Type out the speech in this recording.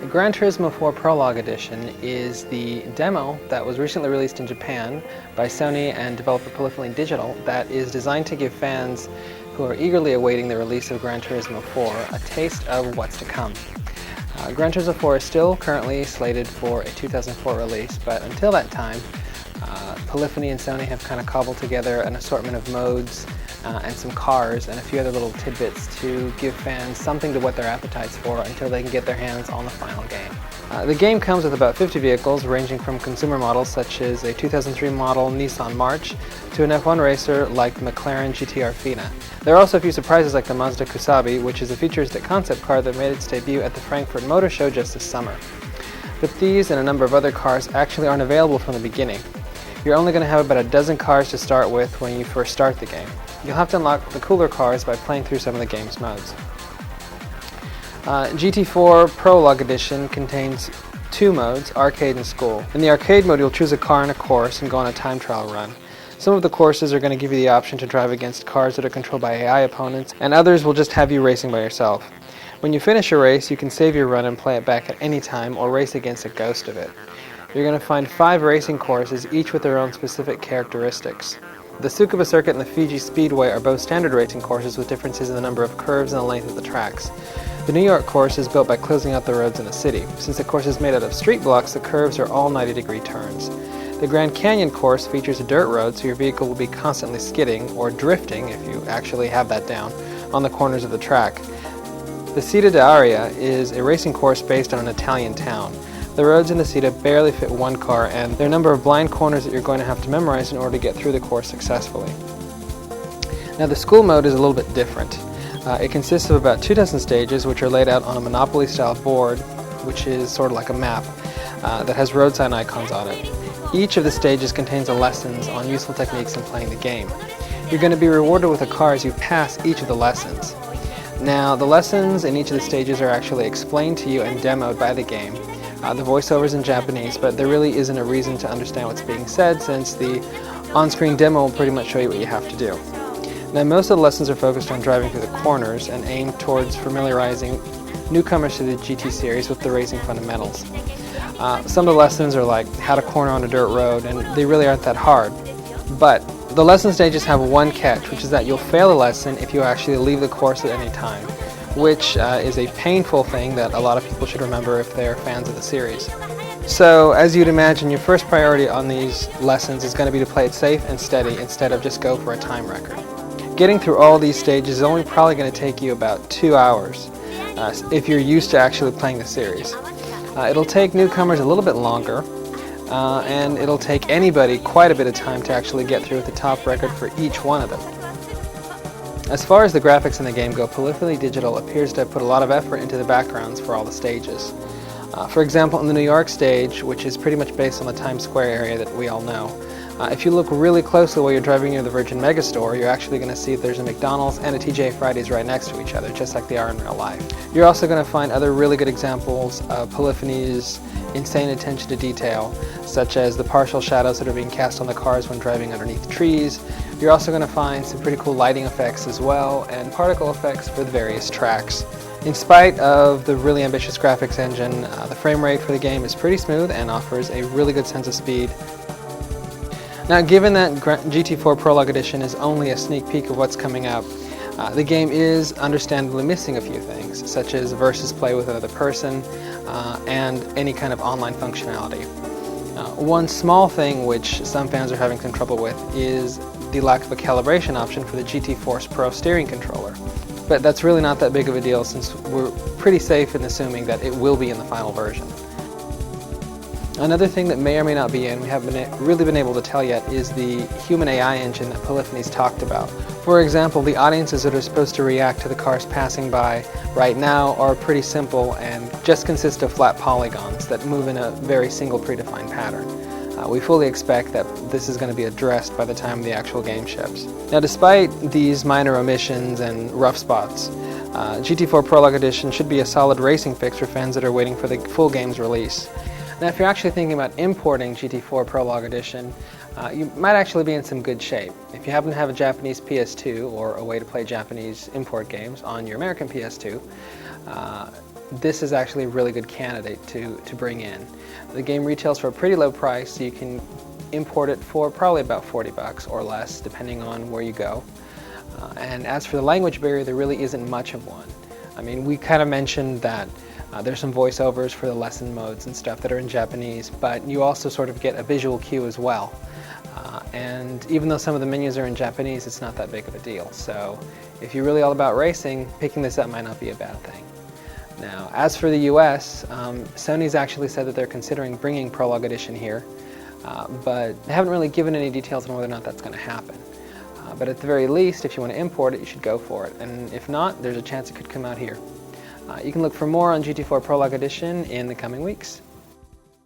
Gran Turismo 4 Prologue Edition is the demo that was recently released in Japan by Sony and developer Prologue Digital that is designed to give fans who are eagerly awaiting the release of Gran Turismo 4 a taste of what's to come. Gran Turismo 4 is still currently slated for a 2004 release, but until that time, Polyphony and Sony have kind of cobbled together an assortment of modes and some cars and a few other little tidbits to give fans something to whet their appetites for until they can get their hands on the final game. The game comes with about 50 vehicles ranging from consumer models such as a 2003 model Nissan March to an F1 racer like the McLaren GTR Fina. There are also a few surprises like the Mazda Kusabi, which is a futuristic concept car that made its debut at the Frankfurt Motor Show just this summer. But these and a number of other cars actually aren't available from the beginning. You're only going to have about a dozen cars to start with when you first start the game. You'll have to unlock the cooler cars by playing through some of the game's modes. GT4 Prologue Edition contains two modes, Arcade and School. In the Arcade mode, you'll choose a car in a course and go on a time trial run. Some of the courses are going to give you the option to drive against cars that are controlled by AI opponents, and others will just have you racing by yourself. When you finish a race, you can save your run and play it back at any time or race against a ghost of it. You're going to find 5 racing courses, each with their own specific characteristics. The Tsukuba Circuit and the Fiji Speedway are both standard racing courses with differences in the number of curves and the length of the tracks. The New York course is built by closing out the roads in the city. Since the course is made out of street blocks, the curves are all 90-degree turns. The Grand Canyon course features a dirt road, so your vehicle will be constantly skidding, or drifting if you actually have that down, on the corners of the track. The Città d'Aria is a racing course based on an Italian town. The roads in the Città barely fit one car, and there are a number of blind corners that you're going to have to memorize in order to get through the course successfully. Now the school mode is a little bit different. It consists of about 24 stages which are laid out on a Monopoly-style board, which is sort of like a map, that has road sign icons on it. Each of the stages contains lessons on useful techniques in playing the game. You're going to be rewarded with a car as you pass each of the lessons. Now the lessons in each of the stages are actually explained to you and demoed by the game. The voiceover is in Japanese, but there really isn't a reason to understand what's being said since the on-screen demo will pretty much show you what you have to do. Now most of the lessons are focused on driving through the corners and aimed towards familiarizing newcomers to the GT series with the racing fundamentals. Some of the lessons are like how to corner on a dirt road, and they really aren't that hard. But the lesson stages have one catch, which is that you'll fail a lesson if you actually leave the course at any time, which is a painful thing that a lot of people should remember if they're fans of the series. So, as you'd imagine, your first priority on these lessons is going to be to play it safe and steady instead of just go for a time record. Getting through all these stages is only probably going to take you about 2 hours if you're used to actually playing the series. It'll take newcomers a little bit longer, and it'll take anybody quite a bit of time to actually get through with the top record for each one of them. As far as the graphics in the game go, Prologue Digital appears to have put a lot of effort into the backgrounds for all the stages. For example, in the New York stage, which is pretty much based on the Times Square area that we all know, if you look really closely while you're driving near the Virgin Megastore, you're actually going to see there's a McDonald's and a TJ Fridays right next to each other, just like they are in real life. You're also going to find other really good examples of Polyphony's insane attention to detail, such as the partial shadows that are being cast on the cars when driving underneath trees. You're also going to find some pretty cool lighting effects as well, and particle effects for the various tracks. In spite of the really ambitious graphics engine, the frame rate for the game is pretty smooth and offers a really good sense of speed. Now, given that GT4 Prologue Edition is only a sneak peek of what's coming up, the game is understandably missing a few things, such as versus play with another person and any kind of online functionality. One small thing which some fans are having some trouble with is the lack of a calibration option for the GT Force Pro steering controller. But that's really not that big of a deal since we're pretty safe in assuming that it will be in the final version. Another thing that may or may not be in, we haven't really been able to tell yet, is the human AI engine that Polyphony's talked about. For example, the audiences that are supposed to react to the cars passing by right now are pretty simple and just consist of flat polygons that move in a very single predefined pattern. We fully expect that this is going to be addressed by the time the actual game ships. Now, despite these minor omissions and rough spots, GT4 Prologue Edition should be a solid racing fix for fans that are waiting for the full game's release. Now, if you're actually thinking about importing GT4 Prologue Edition, you might actually be in some good shape. If you happen to have a Japanese PS2 or a way to play Japanese import games on your American PS2, this is actually a really good candidate to bring in. The game retails for a pretty low price, so you can import it for probably about $40 or less, depending on where you go. And as for the language barrier, there really isn't much of one. I mean, we kind of mentioned that there's some voiceovers for the lesson modes and stuff that are in Japanese, but you also sort of get a visual cue as well. And even though some of the menus are in Japanese, it's not that big of a deal. So if you're really all about racing, picking this up might not be a bad thing. Now, as for the US, Sony's actually said that they're considering bringing Prologue Edition here, but they haven't really given any details on whether or not that's going to happen. But at the very least, if you want to import it, you should go for it. And if not, there's a chance it could come out here. You can look for more on GT4 Prologue Edition in the coming weeks.